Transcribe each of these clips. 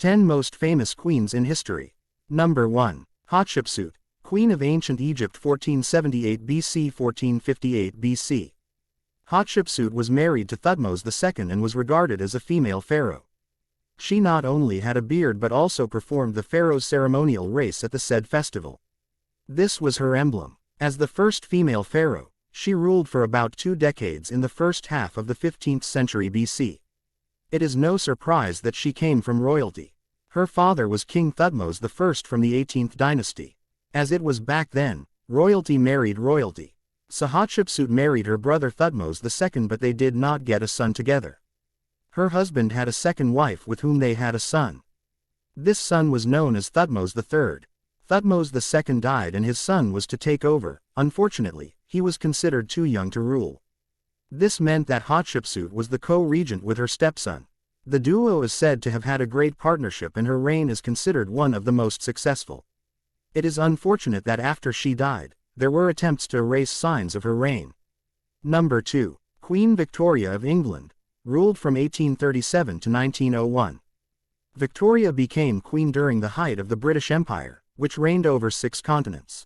10 Most Famous Queens in History. Number 1. Hatshepsut, Queen of Ancient Egypt 1478 BC 1458 BC. Hatshepsut was married to Thutmose II and was regarded as a female pharaoh. She not only had a beard but also performed the pharaoh's ceremonial race at the said festival. This was her emblem. As the first female pharaoh, she ruled for about 2 decades in the first half of the 15th century BC. It is no surprise that she came from royalty. Her father was King Thutmose I from the 18th dynasty. As it was back then, royalty married royalty. So Hatshepsut married her brother Thutmose II, but they did not get a son together. Her husband had a second wife with whom they had a son. This son was known as Thutmose III. Thutmose II died and his son was to take over. Unfortunately, he was considered too young to rule. This meant that Hatshepsut was the co-regent with her stepson. The duo is said to have had a great partnership and her reign is considered one of the most successful. It is unfortunate that after she died, there were attempts to erase signs of her reign. Number 2. Queen Victoria of England, ruled from 1837 to 1901. Victoria became queen during the height of the British Empire, which reigned over 6 continents.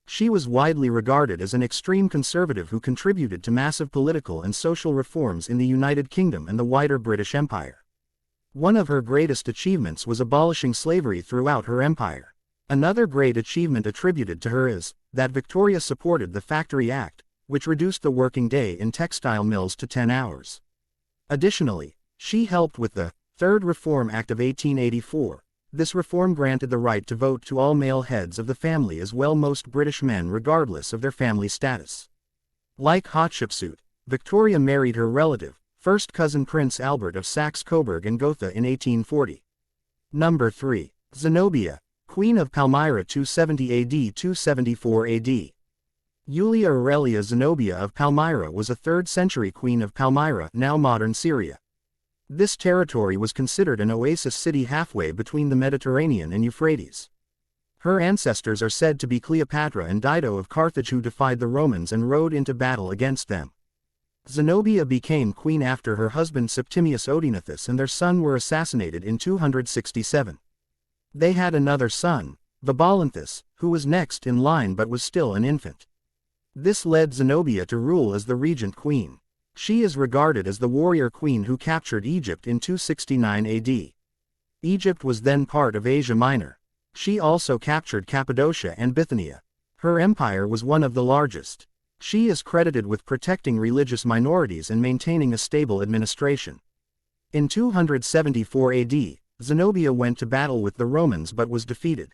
She was widely regarded as an extreme conservative who contributed to massive political and social reforms in the United Kingdom and the wider British Empire. One of her greatest achievements was abolishing slavery throughout her empire. Another great achievement attributed to her is that Victoria supported the Factory Act, which reduced the working day in textile mills to 10 hours. Additionally, she helped with the Third Reform Act of 1884. This reform granted the right to vote to all male heads of the family as well most British men regardless of their family status. Like Hatshepsut, Victoria married her relative, first cousin Prince Albert of Saxe-Coburg and Gotha in 1840. Number 3. Zenobia, Queen of Palmyra 270 AD 274 AD. Julia Aurelia Zenobia of Palmyra was a 3rd century queen of Palmyra, now modern Syria. This territory was considered an oasis city halfway between the Mediterranean and Euphrates. Her ancestors are said to be Cleopatra and Dido of Carthage, who defied the Romans and rode into battle against them. Zenobia became queen after her husband Septimius Odenathus and their son were assassinated in 267. They had another son, Vabalanthus, who was next in line but was still an infant. This led Zenobia to rule as the regent queen. She is regarded as the warrior queen who captured Egypt in 269 AD. Egypt was then part of Asia Minor. She also captured Cappadocia and Bithynia. Her empire was one of the largest. She is credited with protecting religious minorities and maintaining a stable administration. In 274 AD, Zenobia went to battle with the Romans but was defeated.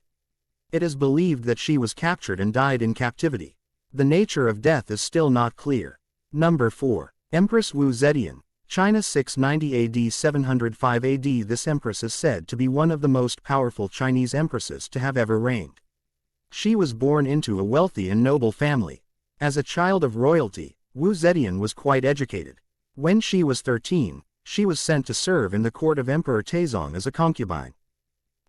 It is believed that she was captured and died in captivity. The nature of death is still not clear. Number 4. Empress Wuxi, China 690 AD 705 AD. This empress is said to be one of the most powerful Chinese empresses to have ever reigned. She was born into a wealthy and noble family. As a child of royalty, Wuxi was quite educated. When she was 13, she was sent to serve in the court of Emperor Taizong as a concubine.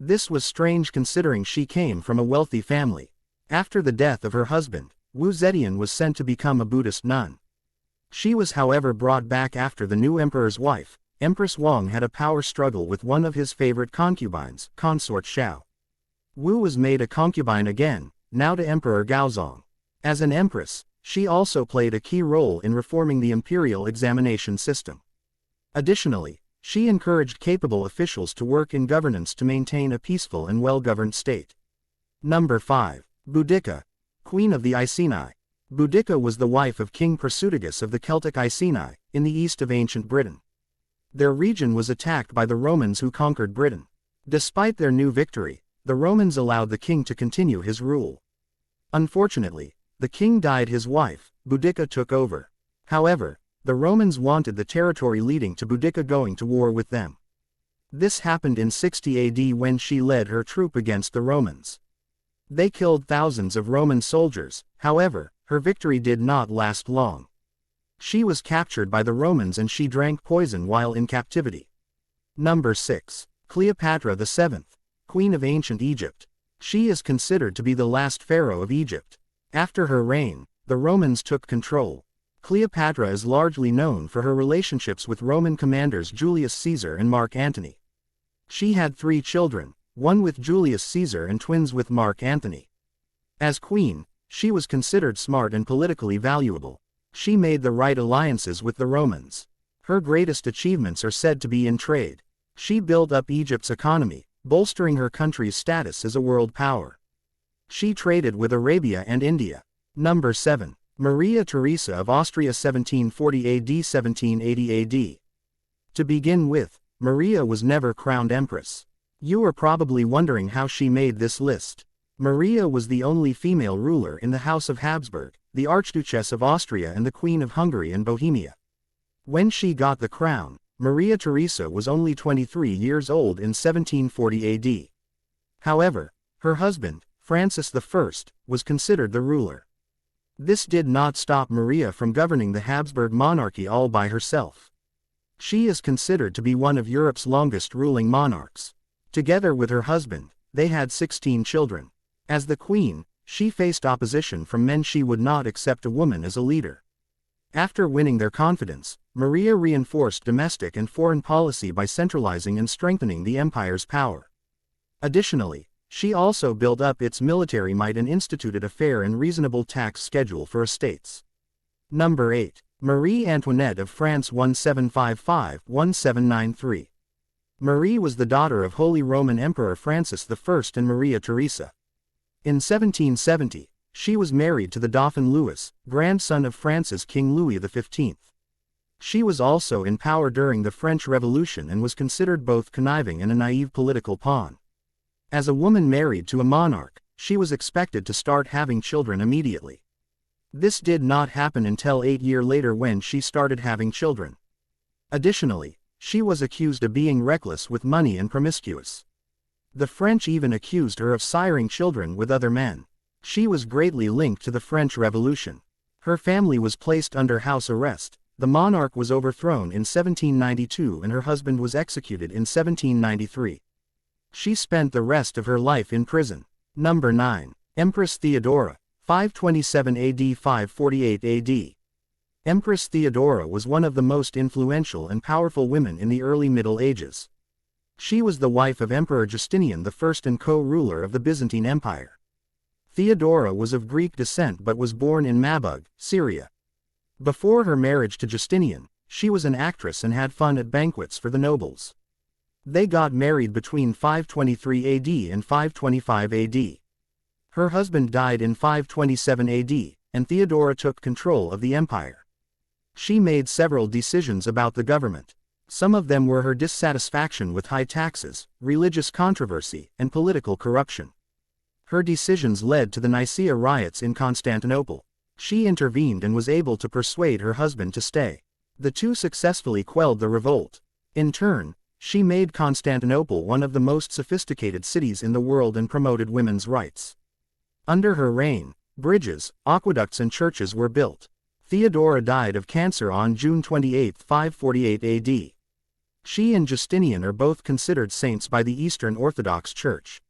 This was strange considering she came from a wealthy family. After the death of her husband, Wuxi was sent to become a Buddhist nun. She was however brought back after the new emperor's wife, Empress Wang, had a power struggle with one of his favorite concubines, consort Xiao. Wu was made a concubine again, now to Emperor Gaozong. As an empress, she also played a key role in reforming the imperial examination system. Additionally, she encouraged capable officials to work in governance to maintain a peaceful and well-governed state. Number 5. Budica, Queen of the Iceni. Budica was the wife of King Prasutagus of the Celtic Iceni, in the east of ancient Britain. Their region was attacked by the Romans who conquered Britain. Despite their new victory, the Romans allowed the king to continue his rule. Unfortunately, the king died, his wife, Budica, took over. However, the Romans wanted the territory, leading to Budica going to war with them. This happened in 60 AD when she led her troop against the Romans. They killed thousands of Roman soldiers. However, her victory did not last long. She was captured by the Romans and she drank poison while in captivity. Number 6. Cleopatra VII, Queen of Ancient Egypt. She is considered to be the last pharaoh of Egypt. After her reign, the Romans took control. Cleopatra is largely known for her relationships with Roman commanders Julius Caesar and Mark Antony. She had 3 children, one with Julius Caesar and twins with Mark Antony. As queen, she was considered smart and politically valuable. She made the right alliances with the Romans. Her greatest achievements are said to be in trade. She built up Egypt's economy, bolstering her country's status as a world power. She traded with Arabia and India. Number 7. Maria Teresa of Austria 1740 AD 1780 AD. To begin with, Maria was never crowned empress. You are probably wondering how she made this list. Maria was the only female ruler in the House of Habsburg, the Archduchess of Austria and the Queen of Hungary and Bohemia. When she got the crown, Maria Teresa was only 23 years old in 1740 AD. However, her husband, Francis I, was considered the ruler. This did not stop Maria from governing the Habsburg monarchy all by herself. She is considered to be one of Europe's longest ruling monarchs. Together with her husband, they had 16 children. As the queen, she faced opposition from men. She would not accept a woman as a leader. After winning their confidence, Maria reinforced domestic and foreign policy by centralizing and strengthening the empire's power. Additionally, she also built up its military might and instituted a fair and reasonable tax schedule for estates. Number 8. Marie Antoinette of France 1755-1793. Marie was the daughter of Holy Roman Emperor Francis I and Maria Teresa. In 1770, she was married to the Dauphin Louis, grandson of France's King Louis XV. She was also in power during the French Revolution and was considered both conniving and a naive political pawn. As a woman married to a monarch, she was expected to start having children immediately. This did not happen until 8 years later when she started having children. Additionally, she was accused of being reckless with money and promiscuous. The French even accused her of siring children with other men. She was greatly linked to the French Revolution. Her family was placed under house arrest, the monarch was overthrown in 1792 and her husband was executed in 1793. She spent the rest of her life in prison. Number 9. Empress Theodora, 527 AD 548 AD. Empress Theodora was one of the most influential and powerful women in the early Middle Ages. She was the wife of Emperor Justinian I and co-ruler of the Byzantine Empire. Theodora was of Greek descent but was born in Mabug, Syria. Before her marriage to Justinian, she was an actress and had fun at banquets for the nobles. They got married between 523 AD and 525 AD. Her husband died in 527 AD, and Theodora took control of the empire. She made several decisions about the government. Some of them were her dissatisfaction with high taxes, religious controversy, and political corruption. Her decisions led to the Nicaea riots in Constantinople. She intervened and was able to persuade her husband to stay. The two successfully quelled the revolt. In turn, she made Constantinople one of the most sophisticated cities in the world and promoted women's rights. Under her reign, bridges, aqueducts and churches were built. Theodora died of cancer on June 28, 548 AD. She and Justinian are both considered saints by the Eastern Orthodox Church.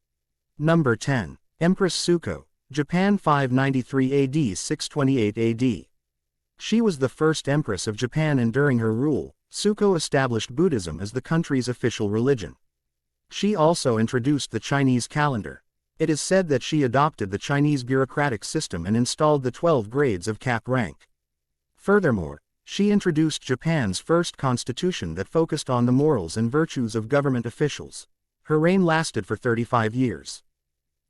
Number 10. Empress Suko, Japan 593 AD 628 AD. She was the first empress of Japan and during her rule, Suko established Buddhism as the country's official religion. She also introduced the Chinese calendar. It is said that she adopted the Chinese bureaucratic system and installed the 12 grades of cap rank. Furthermore, she introduced Japan's first constitution that focused on the morals and virtues of government officials. Her reign lasted for 35 years.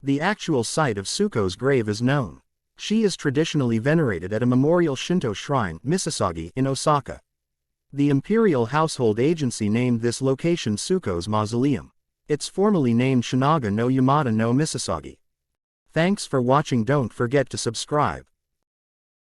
The actual site of Suko's grave is known. She is traditionally venerated at a memorial Shinto shrine, Misasagi, in Osaka. The Imperial Household Agency named this location Suko's Mausoleum. It's formally named Shinaga no Yamada no Misasagi. Thanks for watching. Don't forget to subscribe.